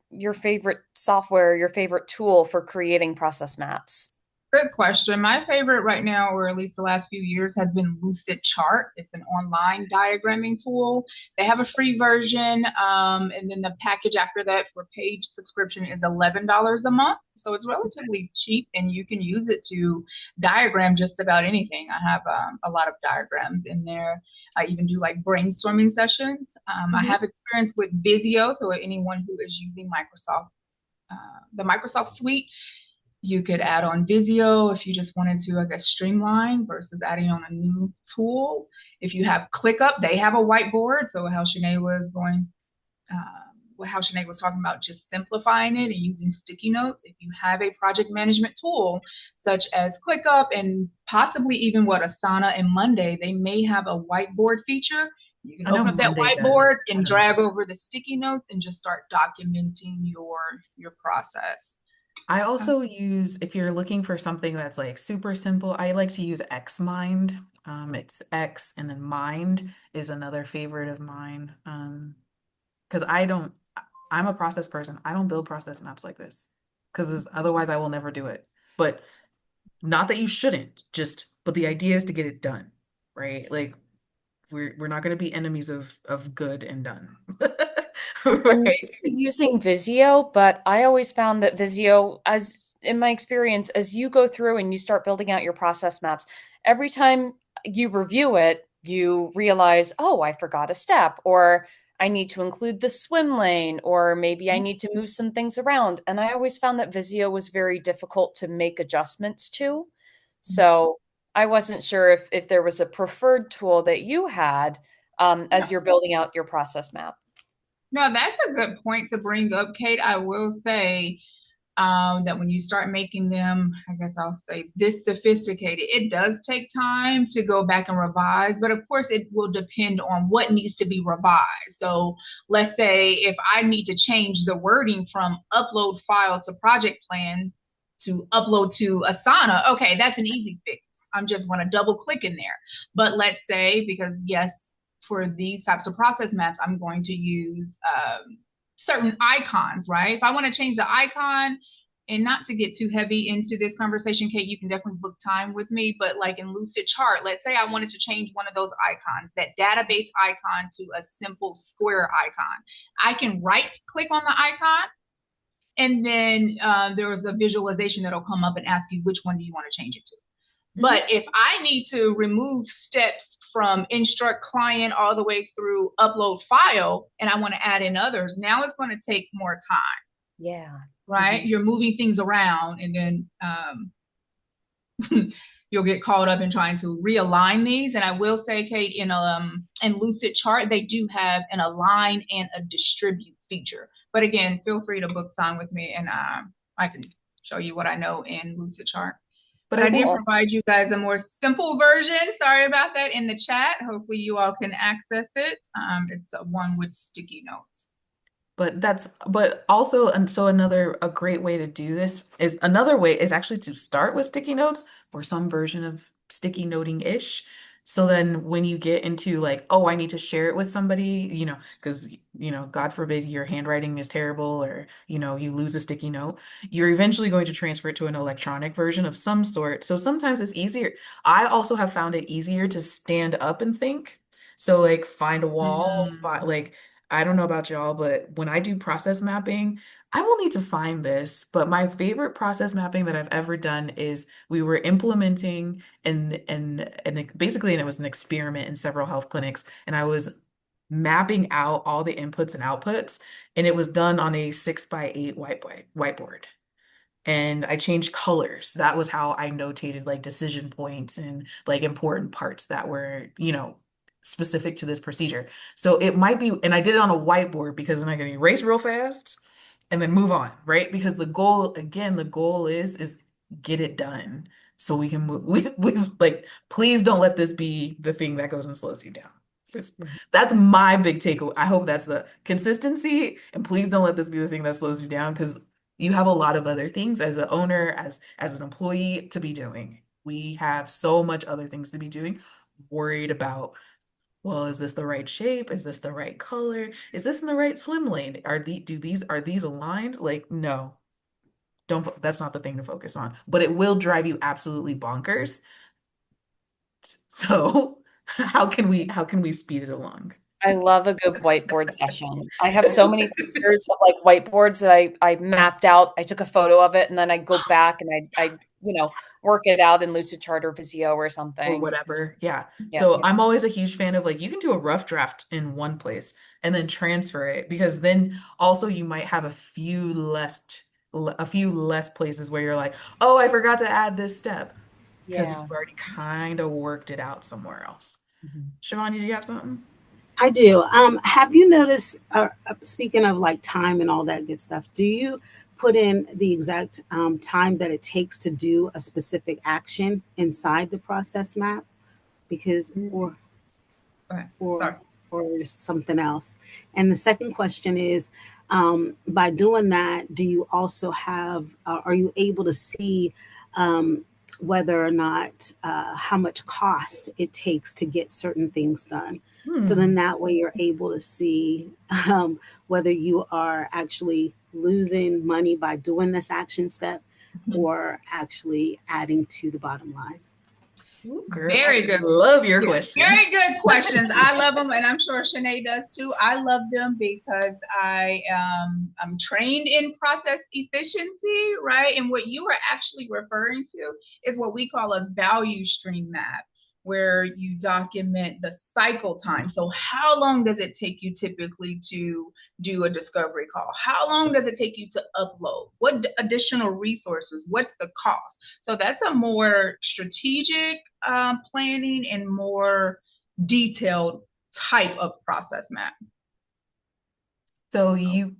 software, your favorite tool for creating process maps? Good question. My favorite right now, or at least the last few years, has been Lucid Chart. It's an online diagramming tool. They have a free version, and then the package after that for paid subscription is $11 a month. So it's relatively cheap, and you can use it to diagram just about anything. I have a lot of diagrams in there. I even do like brainstorming sessions. I have experience with Visio, so anyone who is using the Microsoft suite, you could add on Visio if you just wanted to, I guess, streamline versus adding on a new tool. If you have ClickUp, they have a whiteboard. So how Shanae was going how Shanae was talking about just simplifying it and using sticky notes. If you have a project management tool such as ClickUp and possibly even what Asana and Monday, they may have a whiteboard feature. You can I know open up that Monday does. whiteboard I and don't know. drag over the sticky notes and just start documenting your process. I also use, if you're looking for something that's like super simple, I like to use Xmind. It's X and then Mind is another favorite of mine. Because I'm a process person. I don't build process maps like this because otherwise I will never do it. But not that you shouldn't, just, but the idea is to get it done, right? Like we're not going to be enemies of good and done. I'm Right. used to using Visio, but I always found that Visio, as in my experience, as you go through and you start building out your process maps, every time you review it, you realize, oh, I forgot a step, or I need to include the swim lane, or maybe I need to move some things around. And I always found that Visio was very difficult to make adjustments to. So I wasn't sure if there was a preferred tool that you had as you're building out your process map. No, that's a good point to bring up, Kate. I will say that when you start making them, I guess I'll say this sophisticated, it does take time to go back and revise, but of course it will depend on what needs to be revised. So let's say if I need to change the wording from upload file to project plan to upload to Asana, okay, that's an easy fix. I'm just going to double click in there. But let's say, because yes, for these types of process maps, I'm going to use certain icons, right? If I want to change the icon, and not to get too heavy into this conversation, Kate, you can definitely book time with me. But like in Lucid Chart, let's say I wanted to change one of those icons, that database icon, to a simple square icon. I can right click on the icon, and then there is a visualization that'll come up and ask you which one do you want to change it to. But if I need to remove steps from instruct client all the way through upload file and I want to add in others, now it's going to take more time, Yeah. right? You're moving things around, and then you'll get caught up in trying to realign these. And I will say, Kate, in Lucid Chart, they do have an align and a distribute feature. But again, feel free to book time with me, and I can show you what I know in Lucid Chart. But But I I did think, Cool. provide you guys a more simple version. Sorry about that, in the chat. Hopefully you all can access it. It's a one with sticky notes. but also, and so a great way to do this is another way is actually to start with sticky notes or some version of sticky noting-ish. So then when you get into like, oh, I need to share it with somebody, because, God forbid your handwriting is terrible or, you lose a sticky note, you're eventually going to transfer it to an electronic version of some sort. So sometimes it's easier. I also have found it easier to stand up and think. So like find a wall, Mm. like I don't know about y'all, but when I do process mapping, I will need to find this. But my favorite process mapping that I've ever done is we were implementing basically, and it was an experiment in several health clinics, and I was mapping out all the inputs and outputs, and it was done on a 6x8 whiteboard. And I changed colors. That was how I notated like decision points and like important parts that were, specific to this procedure. So it might be, and I did it on a whiteboard because then I can erase real fast and then move on, right? Because the goal is get it done so we can move. We like, please don't let this be the thing that goes and slows you down. 'Cause Mhm. that's my big takeaway. I hope that's the consistency, and please don't let this be the thing that slows you down because you have a lot of other things as an owner, as an employee to be doing. We have so much other things to be doing, worried about, well, is this the right shape? Is this the right color? Is this in the right swim lane? Are these aligned? Like, no, that's not the thing to focus on. But it will drive you absolutely bonkers. So how can we speed it along? I love a good whiteboard session. I have so many pictures of like whiteboards that I mapped out. I took a photo of it and then I go back and I work it out in Lucid Chart or Visio or Or something. whatever. Yeah. Yeah. So I'm always a huge fan of like you can do a rough draft in one place and then transfer it because then also you might have a few less places where you're like, "Oh, I forgot to add this step," because Yeah. you've already kind of worked it out somewhere else. Mhm. Shivani, do you have something? I do. Have you noticed, speaking of like time and all that good stuff, do you put in the exact time that it takes to do a specific action inside the process map? Because, Okay. or Sorry. or something else. And the second question is, by doing that, do you also have, are you able to see um, whether or not how much cost it takes to get certain things done? So then Hmm. that way you're able to see whether you are actually losing money by doing this action step or actually adding to the bottom line. Ooh, girl, I Very good. love your Yeah, questions. very good questions. I love them, and I'm sure Shanae does too. I love them because I'm trained in process efficiency, right? And what you are actually referring to is what we call a value stream map, where you document the cycle time. So how long does it take you typically to do a discovery call? How long does it take you to upload? What additional resources? What's the cost? So that's a more strategic planning and more detailed type of process map. So you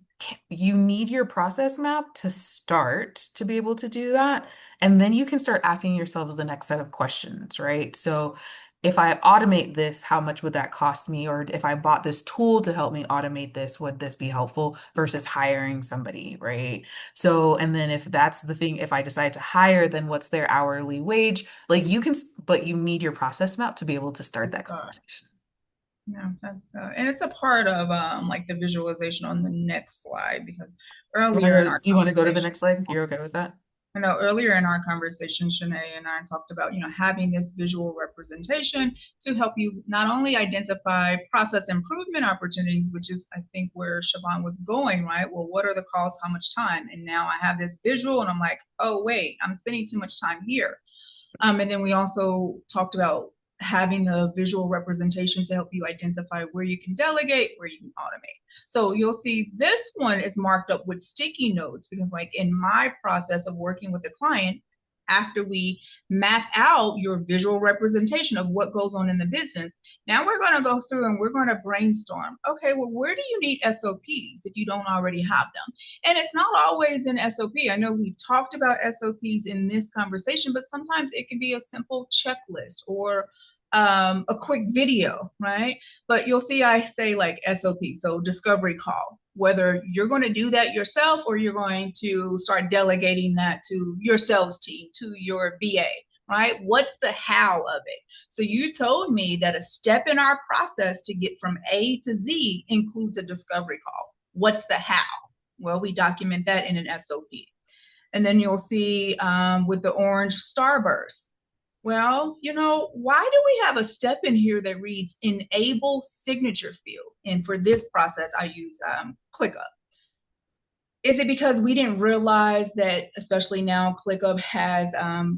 need your process map to start to be able to do that. And then you can start asking yourselves the next set of questions, right? So if I automate this, how much would that cost me? Or if I bought this tool to help me automate this, would this be helpful versus hiring somebody, right? So, and then if that's the thing, if I decide to hire, then what's their hourly wage? Like you can, but you need your process map to be able to start that conversation. Yeah, that's and it's a part of like the visualization on the next slide because You want earlier in to, our do you want to go to the conversation, next slide? You're okay with that? I know earlier in our conversation, Shanae and I talked about, having this visual representation to help you not only identify process improvement opportunities, which is, I think, where Siobhan was going, right? Well, what are the costs? How much time? And now I have this visual and I'm like, oh, wait, I'm spending too much time here. And then we also talked about having the visual representation to help you identify where you can delegate, where you can automate. So you'll see this one is marked up with sticky notes because like in my process of working with the client, after we map out your visual representation of what goes on in the business, now we're going to go through and we're going to brainstorm. Okay, well, where do you need SOPs if you don't already have them? And it's not always an SOP. I know we talked about SOPs in this conversation, but sometimes it can be a simple checklist or a quick video, right? But you'll see I say like SOP, so discovery call, whether you're going to do that yourself or you're going to start delegating that to your sales team, to your VA, right? What's the how of it? So you told me that a step in our process to get from A to Z includes a discovery call. What's the how? Well, we document that in an SOP. And then you'll see with the orange starburst. Well, why do we have a step in here that reads enable signature field? And for this process, I use ClickUp. Is it because we didn't realize that, especially now, ClickUp has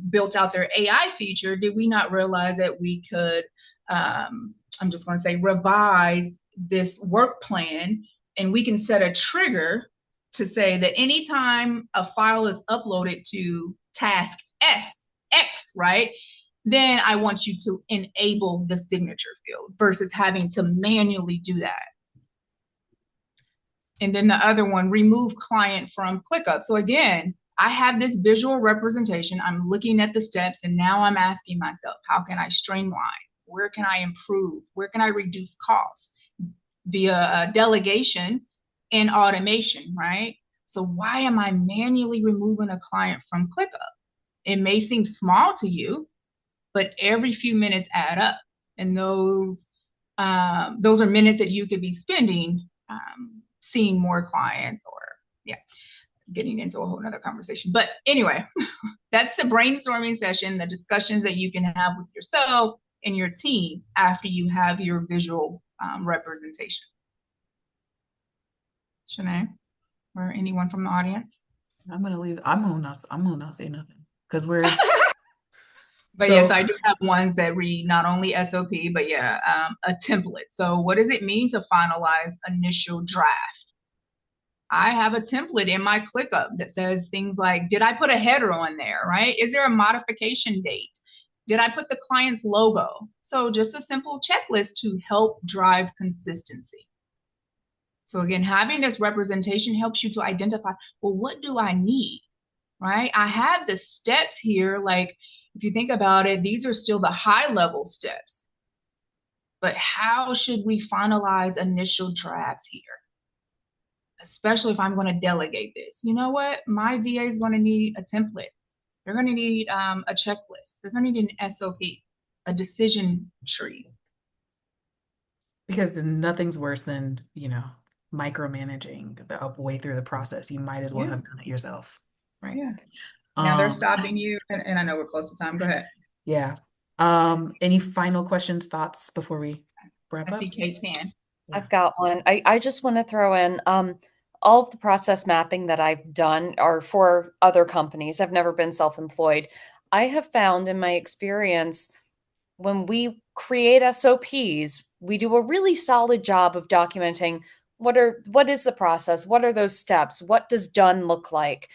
built out their AI feature? Did we not realize that we could, I'm just going to say, revise this work plan and we can set a trigger to say that anytime a file is uploaded to task X, right? Then I want you to enable the signature field versus having to manually do that. And then the other one, remove client from ClickUp. So again, I have this visual representation. I'm looking at the steps and now I'm asking myself, how can I streamline? Where can I improve? Where can I reduce costs? Via delegation and automation, right? So why am I manually removing a client from ClickUp? It may seem small to you, but every few minutes add up. And those are minutes that you could be spending seeing more clients or yeah, getting into a whole nother conversation. But anyway, that's the brainstorming session, the discussions that you can have with yourself and your team after you have your visual representation. Shanae or anyone from the audience? I'm gonna leave. I'm gonna not say nothing because we're But yes, so. I do have ones that read not only SOP, but yeah, a template. So what does it mean to finalize initial draft? I have a template in my ClickUp that says things like, did I put a header on there, right? Is there a modification date? Did I put the client's logo? So just a simple checklist to help drive consistency. So again, having this representation helps you to identify, well, what do I need? Right? I have the steps here. Like if you think about it, these are still the high level steps. But how should we finalize initial drafts here? Especially if I'm going to delegate this. You know what? My VA is going to need a template. They're going to need a checklist. They're going to need an SOP, a decision tree. Because nothing's worse than, micromanaging the up way through the process. You might as well Yeah, have done it yourself, right? yeah. Now they're Um, stopping you, and I know we're close to time. Go ahead. yeah. Any final questions, thoughts before we I wrap see up? Kate's hand. Yeah. I've got one. I just want to throw in all of the process mapping that I've done are for other companies. I've never been self-employed. I have found in my experience when we create SOPs, we do a really solid job of documenting what is the process, what are those steps, what does done look like.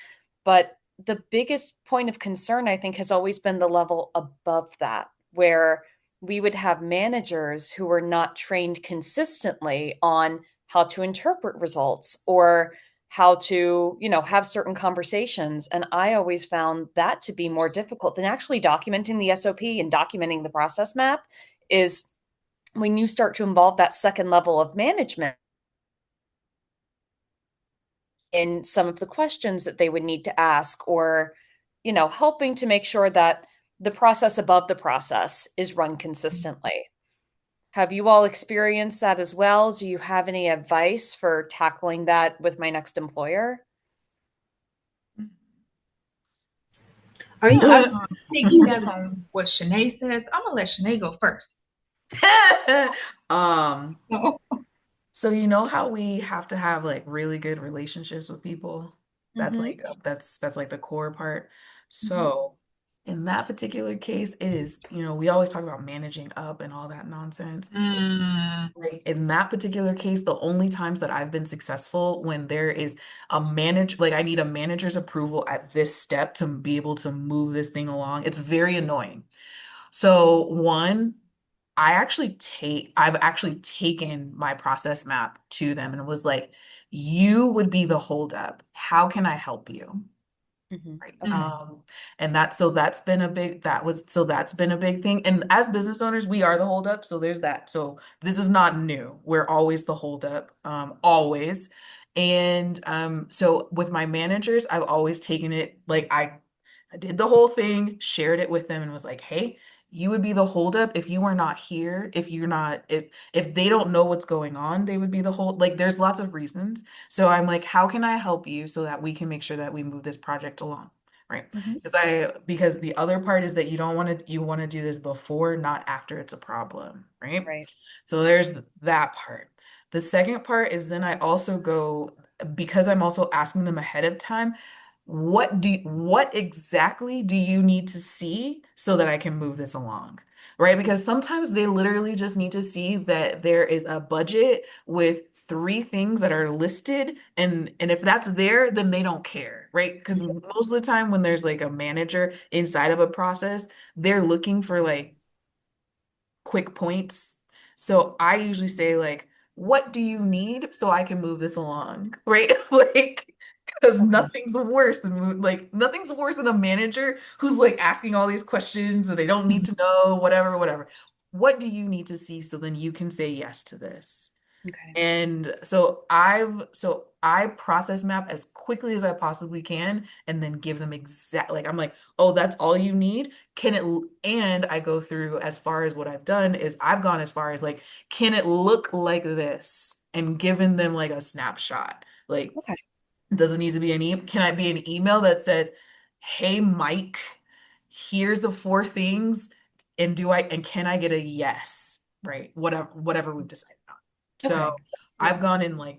But the biggest point of concern, I think, has always been the level above that, where we would have managers who were not trained consistently on how to interpret results or how to, have certain conversations. And I always found that to be more difficult than actually documenting the SOP and documenting the process map is when you start to involve that second level of management in some of the questions that they would need to ask or, helping to make sure that the process above the process is run consistently. Have you all experienced that as well? Do you have any advice for tackling that with my next employer? Are you? Yeah, piggyback on what Shanae says. I'm gonna let Shanae go first. Um, so you know how we have to have like really good relationships with people? That's Mm-hmm. like that's like the core part. Mhm. So in that particular case, it is, we always talk about managing up and all that nonsense. Mm, Right. In that particular case, the only times that I've been successful when there is like I need a manager's approval at this step to be able to move this thing along. It's very annoying. So one, I've actually taken my process map to them and was like, you would be the holdup. How can I help you? Mm-hmm. Right. Okay. And that's been a big thing. And as business owners, we are the holdup. So there's that. So this is not new. We're always the holdup, always. And so with my managers, I've always taken it like I did the whole thing, shared it with them, and was like, hey, you would be the holdup if you were not here, if you're not, if they don't know what's going on, they would be the hold, like there's lots of reasons. So I'm like, how can I help you so that we can make sure that we move this project along? Right. Mm-hmm. Because the other part is that you want to do this before, not after it's a problem. Right. Right. So there's that part. The second part is then I also go, because I'm also asking them ahead of time, what exactly do you need to see so that I can move this along? Right? Because sometimes they literally just need to see that there is a budget with three things that are listed, and if that's there, then they don't care, right? Because most of the time when there's like a manager inside of a process, they're looking for like quick points. So I usually say like, what do you need so I can move this along? Right? Like, because Okay. nothing's worse than a manager who's like asking all these questions that they don't need to know, whatever, whatever. What do you need to see so then you can say yes to this? Okay. And so I process map as quickly as I possibly can and then give them like I'm like, "Oh, that's all you need? Can it and I go through as far as what I've done is I've gone as far as like, can it look like this? And given them like a snapshot. Like Okay. does it need to be can I be an email that says, "Hey Mike, here's the four things and can I get a yes?" Right? Whatever we've decided on. Okay. So yeah.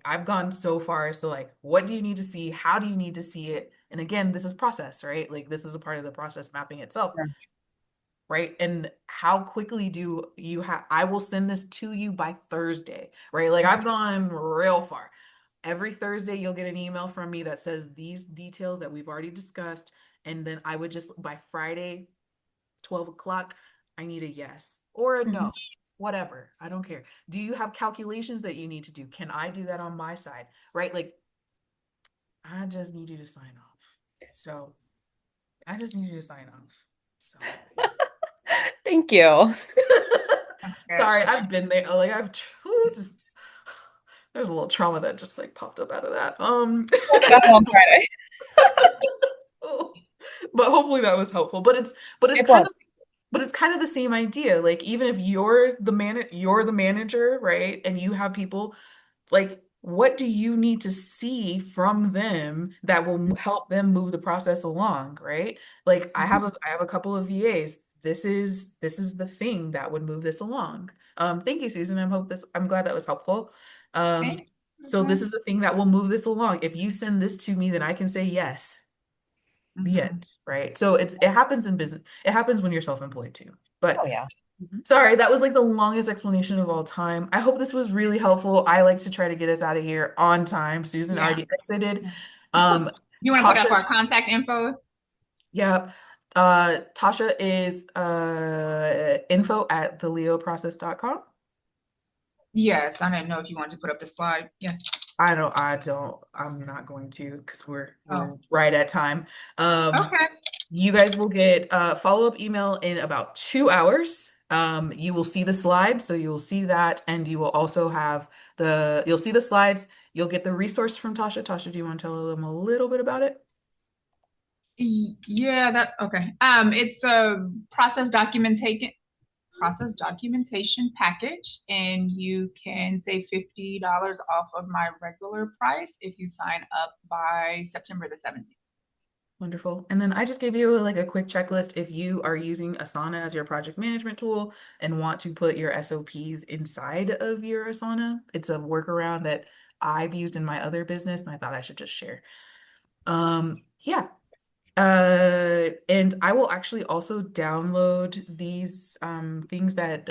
I've gone so far as to like, what do you need to see? How do you need to see it? And again, this is process, right? Like this is a part of the process mapping itself, Sure. right? And how quickly do you have, I will send this to you by Thursday, right? Like I've Yes. gone real far. Every Thursday, you'll get an email from me that says these details that we've already discussed. And then I would just by Friday, 12 o'clock, I need a yes or a no, Mhm. whatever. I don't care. Do you have calculations that you need to do? Can I do that on my side? Right? Like, I just need you to sign off. So I just need you to sign off. So Thank you. sorry, Gotcha. I've been there. Like just, there's a little trauma that just like popped up out of that. That on Friday. But hopefully that was helpful. But it's It kind was. of but it's kind of the same idea. Like even if you're the manager, right? And you have people, like what do you need to see from them that will help them move the process along, right? Like I have a couple of VAs. This is the thing that would move this along. Thank you, Susan. I'm glad that was helpful. Um, Thanks. so this is the thing that will move this along. If you send this to me, then I can say yes. The Mhm. end, right? So it happens in business. It happens when you're self-employed too. Oh, But yeah. sorry, that was like the longest explanation of all time. I hope this was really helpful. I like to try to get us out of here on time. Susan Yeah. already exited. Um, You want to put Tasha, up our contact info? yeah. Tasha is info at theleoprocess.com. Yes. I didn't know if you wanted to put up the slide. Yes. I'm not going to because we're Oh, right at time. Um, okay. You guys will get a follow-up email in about 2 hours. You will see the slides, so you'll see that, and you will also have you'll see the slides. You'll get the resource from Tasha. Tasha, do you want to tell them a little bit about it? Yeah, that okay. It's a process documentation package, and you can save $50 off of my regular price if you sign up by September the 17th. Wonderful. And then I just gave you like a quick checklist if you are using Asana as your project management tool and want to put your SOPs inside of your Asana. It's a workaround that I've used in my other business, and I thought I should just share. Yeah. And I will actually also download these things that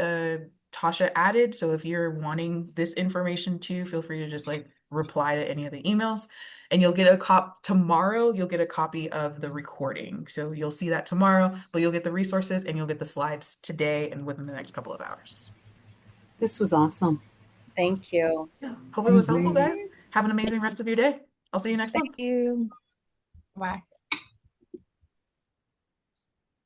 Tasha added. So if you're wanting this information too, feel free to just like reply to any of the emails. And you'll get a tomorrow, you'll get a copy of the recording. So you'll see that tomorrow, but you'll get the resources and you'll get the slides today and within the next couple of hours. This was awesome. Thank you. Yeah. Hope it was helpful, Mhm. guys. Have an amazing rest of your day. I'll see you next Thank month. you. Bye.